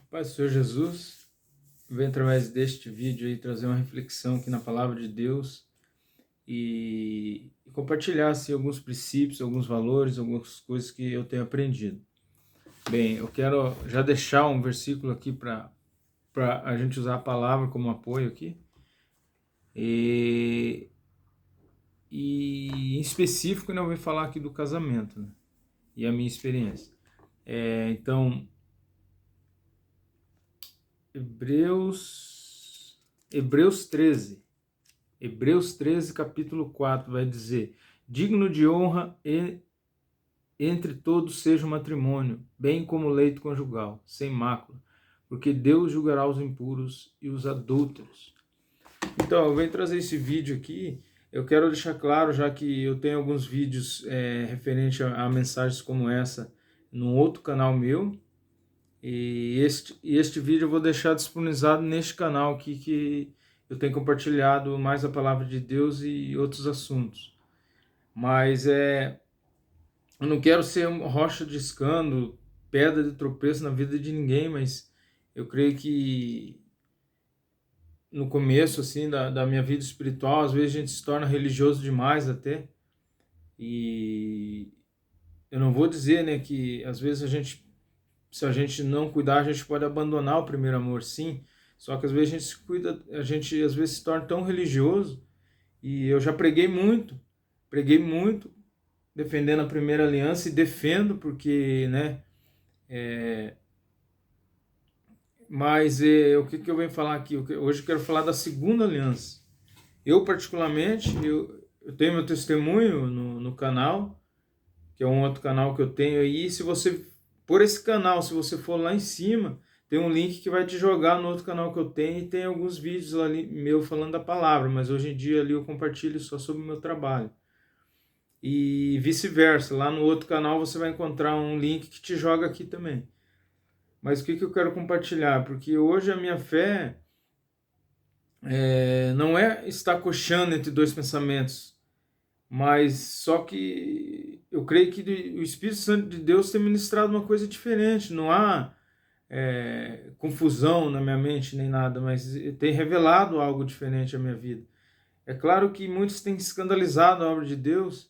Paz do Senhor Jesus, venho através deste vídeo aí trazer uma reflexão aqui na palavra de Deus e compartilhar assim, alguns princípios, alguns valores, algumas coisas que eu tenho aprendido. Bem, eu quero já deixar um versículo aqui para a gente usar a palavra como apoio aqui. E em específico, eu vou falar aqui do casamento, né? E a minha experiência. Então, Hebreus 13. Hebreus 13, capítulo 4, vai dizer: digno de honra entre todos seja o matrimônio, bem como o leito conjugal, sem mácula, porque Deus julgará os impuros e os adúlteros. Então, eu venho trazer esse vídeo aqui, eu quero deixar claro, já que eu tenho alguns vídeos referentes a mensagens como essa num outro canal meu, e este vídeo eu vou deixar disponibilizado neste canal aqui, que eu tenho compartilhado mais a palavra de Deus e outros assuntos. Mas eu não quero ser uma rocha de escândalo, pedra de tropeço na vida de ninguém, mas eu creio que no começo assim da minha vida espiritual, às vezes a gente se torna religioso demais até. E eu não vou dizer, né, que às vezes se a gente não cuidar, a gente pode abandonar o primeiro amor, sim. Só que às vezes a gente se cuida, a gente às vezes se torna tão religioso. E eu já preguei muito, defendendo a primeira aliança e defendo porque, né? Mas o que eu venho falar aqui? Hoje eu quero falar da segunda aliança. Eu particularmente, eu tenho meu testemunho no canal, que é um outro canal que eu tenho aí. Se você, por esse canal, se você for lá em cima, tem um link que vai te jogar no outro canal que eu tenho, e tem alguns vídeos ali meu falando da palavra, mas hoje em dia ali eu compartilho só sobre o meu trabalho. E vice-versa, lá no outro canal você vai encontrar um link que te joga aqui também. Mas o que eu quero compartilhar? Porque hoje a minha fé não é estar coxando entre dois pensamentos, mas só que eu creio que o Espírito Santo de Deus tem ministrado uma coisa diferente. Não há confusão na minha mente nem nada, mas tem revelado algo diferente à minha vida. É claro que muitos têm escandalizado a obra de Deus.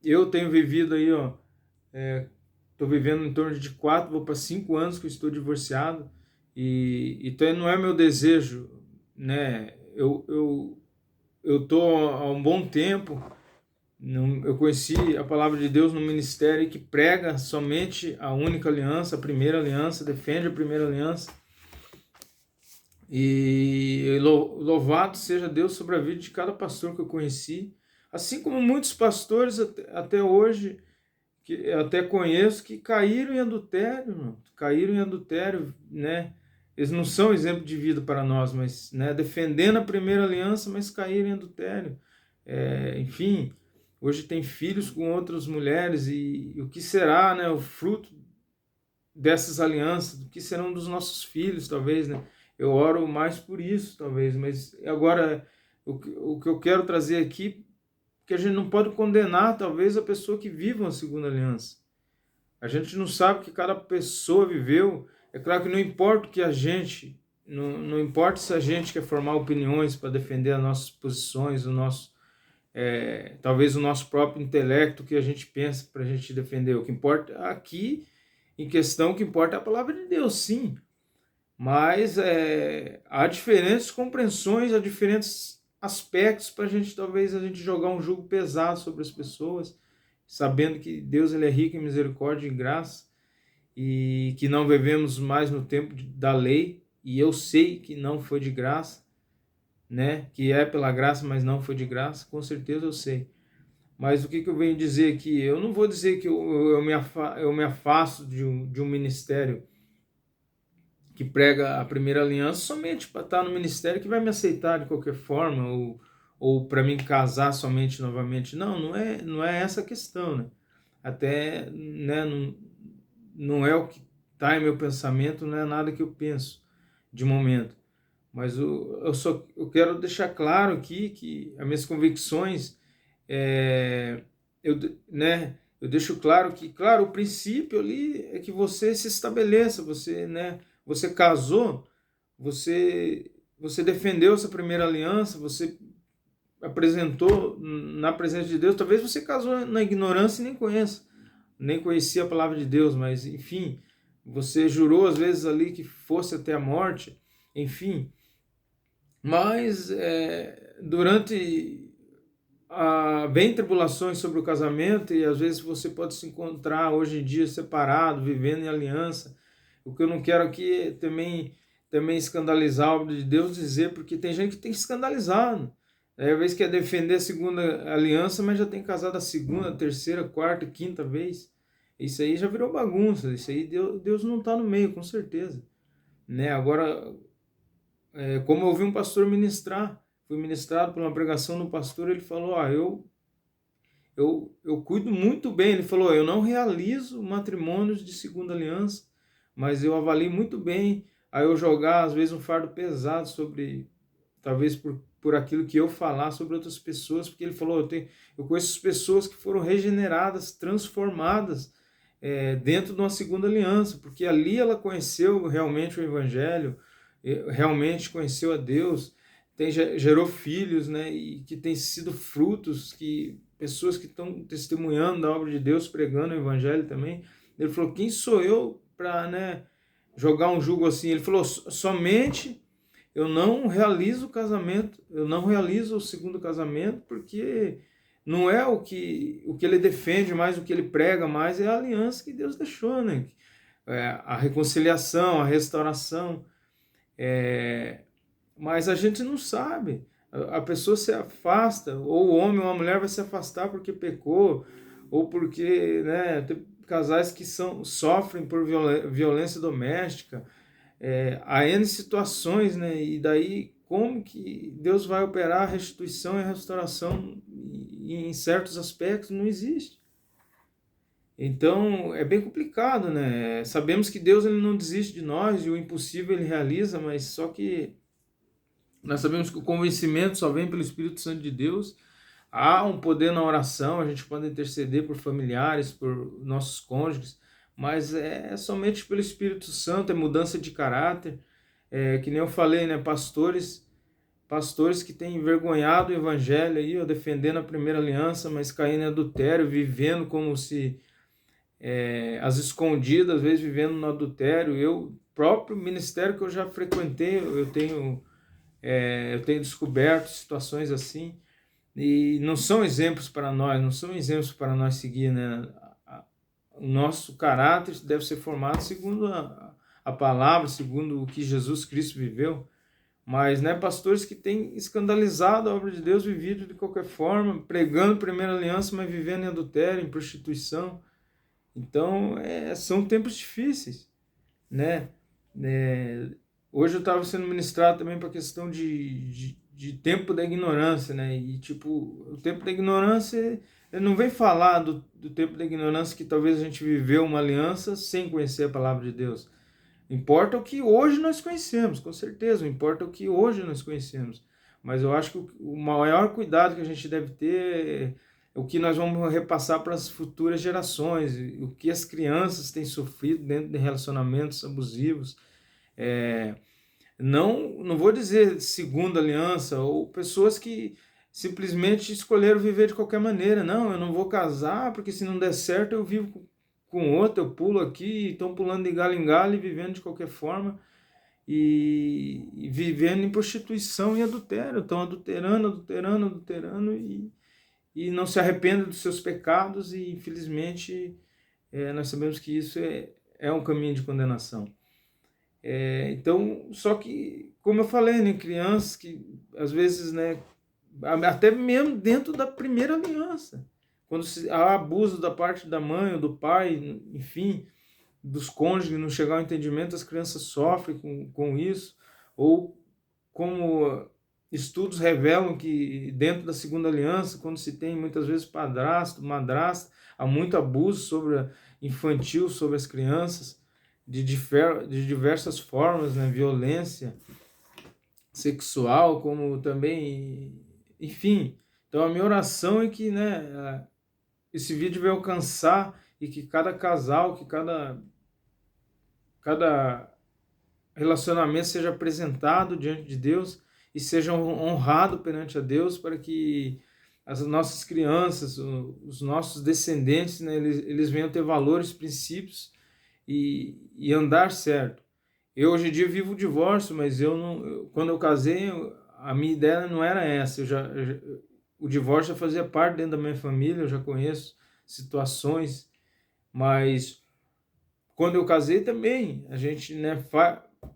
Eu tenho vivido aí, ó, estou vivendo em torno de 4, vou para 5 anos que eu estou divorciado, e então não é meu desejo, né? Eu tô há um bom tempo. Eu conheci a palavra de Deus no ministério que prega somente a única aliança, a primeira aliança, defende a primeira aliança. E louvado seja Deus sobre a vida de cada pastor que eu conheci, assim como muitos pastores até hoje, que até conheço, que caíram em adultério, né? Eles não são exemplo de vida para nós, mas, né, defendendo a primeira aliança, mas caíram em adultério. Enfim, hoje tem filhos com outras mulheres, e o que será, né, o fruto dessas alianças? O que serão dos nossos filhos, talvez, né? Eu oro mais por isso, talvez, mas agora o que eu quero trazer aqui, que a gente não pode condenar, talvez, a pessoa que vive uma segunda aliança. A gente não sabe o que cada pessoa viveu. É claro que não importa o que a gente, não importa se a gente quer formar opiniões para defender as nossas posições, talvez o nosso próprio intelecto, que a gente pensa para a gente defender. O que importa aqui, em questão, o que importa é a palavra de Deus, sim. Mas há diferentes compreensões, há diferentes aspectos para talvez a gente jogar um jugo pesado sobre as pessoas, sabendo que Deus ele é rico em misericórdia e graça, e que não vivemos mais no tempo da lei, e eu sei que não foi de graça, né? Que é pela graça, mas não foi de graça, com certeza eu sei. Mas o que eu venho dizer aqui? Eu não vou dizer que eu me afasto de um ministério que prega a primeira aliança somente para estar no ministério que vai me aceitar de qualquer forma, ou para mim casar somente novamente. Não é essa a questão, né? Até, né, não é o que está em meu pensamento, não é nada que eu penso de momento. Mas eu quero deixar claro aqui que as minhas convicções, eu, né, eu deixo claro que, claro, o princípio ali é que você se estabeleça, você, né, você casou, você defendeu essa primeira aliança, você apresentou na presença de Deus. Talvez você casou na ignorância e nem conhecia a palavra de Deus, mas enfim, você jurou às vezes ali que fosse até a morte, enfim. Mas durante vem tribulações sobre o casamento e às vezes você pode se encontrar hoje em dia separado, vivendo em aliança. O que eu não quero aqui é também escandalizar a obra de Deus, dizer, porque tem gente que tem escandalizado. Às vezes quer defender a segunda aliança, mas já tem casado a segunda, terceira, quarta, quinta vez. Isso aí já virou bagunça. Isso aí Deus não está no meio, com certeza. Né? Agora, como eu ouvi um pastor ministrar, fui ministrado por uma pregação do pastor, ele falou, eu cuido muito bem, ele falou, eu não realizo matrimônios de segunda aliança, mas eu avalio muito bem a eu jogar, às vezes, um fardo pesado sobre, talvez por aquilo que eu falar sobre outras pessoas, porque ele falou, eu conheço pessoas que foram regeneradas, transformadas dentro de uma segunda aliança, porque ali ela conheceu realmente o Evangelho, realmente conheceu a Deus, gerou filhos, né, e que tem sido frutos, que pessoas que estão testemunhando da obra de Deus, pregando o Evangelho também. Ele falou, quem sou eu para, né, jogar um jugo assim? Ele falou, somente eu não realizo o casamento, eu não realizo o segundo casamento, porque não é o que ele defende mais, o que ele prega mais, é a aliança que Deus deixou, né? A reconciliação, a restauração. Mas a gente não sabe. A pessoa se afasta, ou o homem ou a mulher vai se afastar porque pecou, ou porque, né, tem casais que sofrem por violência doméstica. Há N situações, né? E daí como que Deus vai operar a restituição e a restauração em certos aspectos? Não existe. Então é bem complicado, né? Sabemos que Deus ele não desiste de nós e o impossível ele realiza, mas só que nós sabemos que o convencimento só vem pelo Espírito Santo de Deus. Há um poder na oração, a gente pode interceder por familiares, por nossos cônjuges, mas é somente pelo Espírito Santo, é mudança de caráter. Que nem eu falei, né, pastores que têm envergonhado o evangelho aí, ó, defendendo a primeira aliança, mas caindo em adultério, vivendo como se as escondidas, às vezes vivendo no adultério. Eu próprio ministério que eu já frequentei, eu tenho descoberto situações assim, e não são exemplos para nós, não são exemplos para nós seguir, né? O nosso caráter deve ser formado segundo a palavra, segundo o que Jesus Cristo viveu. Mas, né, pastores que têm escandalizado a obra de Deus, vivido de qualquer forma, pregando primeira aliança, mas vivendo em adultério, em prostituição. Então, são tempos difíceis, né? Hoje eu estava sendo ministrado também para a questão de tempo da ignorância, né? E, tipo, o tempo da ignorância, ele não vem falar do tempo da ignorância que talvez a gente viveu uma aliança sem conhecer a palavra de Deus. Importa o que hoje nós conhecemos, com certeza, importa o que hoje nós conhecemos. Mas eu acho que o maior cuidado que a gente deve ter é o que nós vamos repassar para as futuras gerações, o que as crianças têm sofrido dentro de relacionamentos abusivos. Não vou dizer segunda aliança, ou pessoas que simplesmente escolheram viver de qualquer maneira. Não, eu não vou casar, porque se não der certo eu vivo com outro, eu pulo aqui, estão pulando de galho em galho e vivendo de qualquer forma, e vivendo em prostituição e adultério, estão adulterando, e não se arrependem dos seus pecados, e infelizmente nós sabemos que isso é um caminho de condenação. Então, só que, como eu falei, né, crianças que às vezes, né, até mesmo dentro da primeira aliança, quando há abuso da parte da mãe ou do pai, enfim, dos cônjuges, não chegar ao entendimento, as crianças sofrem com isso, ou como estudos revelam que dentro da segunda aliança, quando se tem muitas vezes padrasto, madrasta, há muito abuso infantil sobre as crianças, de diversas formas, né? Violência sexual, como também, enfim. Então a minha oração é que, né, esse vídeo vai alcançar e que cada casal, que cada relacionamento seja apresentado diante de Deus e seja honrado perante a Deus, para que as nossas crianças, os nossos descendentes, né, eles venham ter valores, princípios e andar certo. Eu hoje em dia vivo o divórcio, mas quando eu casei, a minha ideia não era essa. O divórcio já fazia parte dentro da minha família, eu já conheço situações, mas quando eu casei também, a gente, né,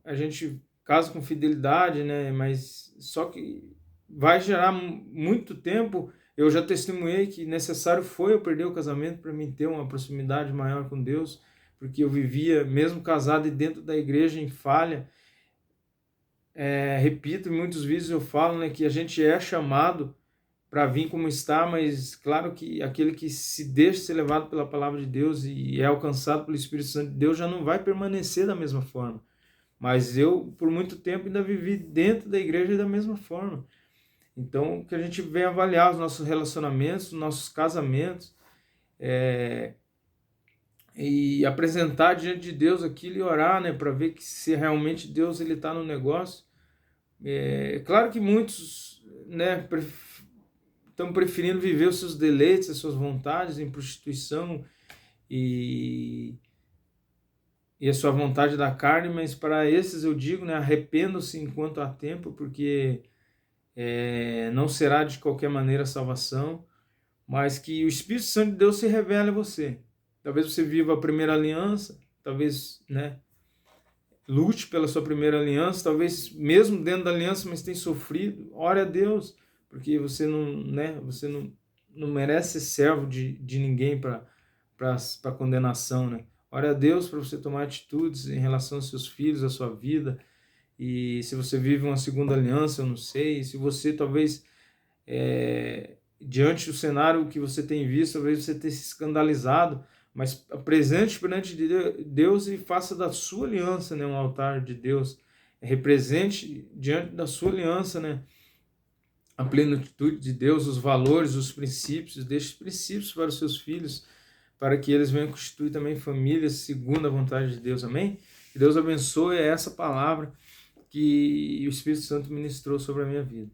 a gente casa com fidelidade, né, mas só que vai gerar muito tempo. Eu já testemunhei que necessário foi eu perder o casamento para mim ter uma proximidade maior com Deus, porque eu vivia, mesmo casado e dentro da igreja, em falha. Repito, em muitos vídeos eu falo, né, que a gente é chamado para vir como está, mas claro que aquele que se deixa ser levado pela palavra de Deus e é alcançado pelo Espírito Santo de Deus já não vai permanecer da mesma forma. Mas eu, por muito tempo, ainda vivi dentro da igreja da mesma forma. Então, que a gente venha avaliar os nossos relacionamentos, os nossos casamentos, e apresentar diante de Deus aquilo e orar, né, para ver que se realmente Deus ele está no negócio. Claro que muitos, né, estão preferindo viver os seus deleites, as suas vontades em prostituição e a sua vontade da carne, mas para esses eu digo, né, arrependam-se enquanto há tempo, porque não será de qualquer maneira a salvação, mas que o Espírito Santo de Deus se revele a você. Talvez você viva a primeira aliança, talvez, né, lute pela sua primeira aliança, talvez mesmo dentro da aliança, mas tenha sofrido. Ore a Deus, porque você não merece ser servo de ninguém para condenação, né? Ore a Deus para você tomar atitudes em relação aos seus filhos, à sua vida. E se você vive uma segunda aliança, eu não sei. Se você talvez, diante do cenário que você tem visto, talvez você tenha se escandalizado, mas apresente perante Deus e faça da sua aliança, né, um altar de Deus. Represente diante da sua aliança, né, a plenitude de Deus, os valores, os princípios. Deixe os princípios para os seus filhos, para que eles venham constituir também famílias segundo a vontade de Deus. Amém? Que Deus abençoe essa palavra que o Espírito Santo ministrou sobre a minha vida.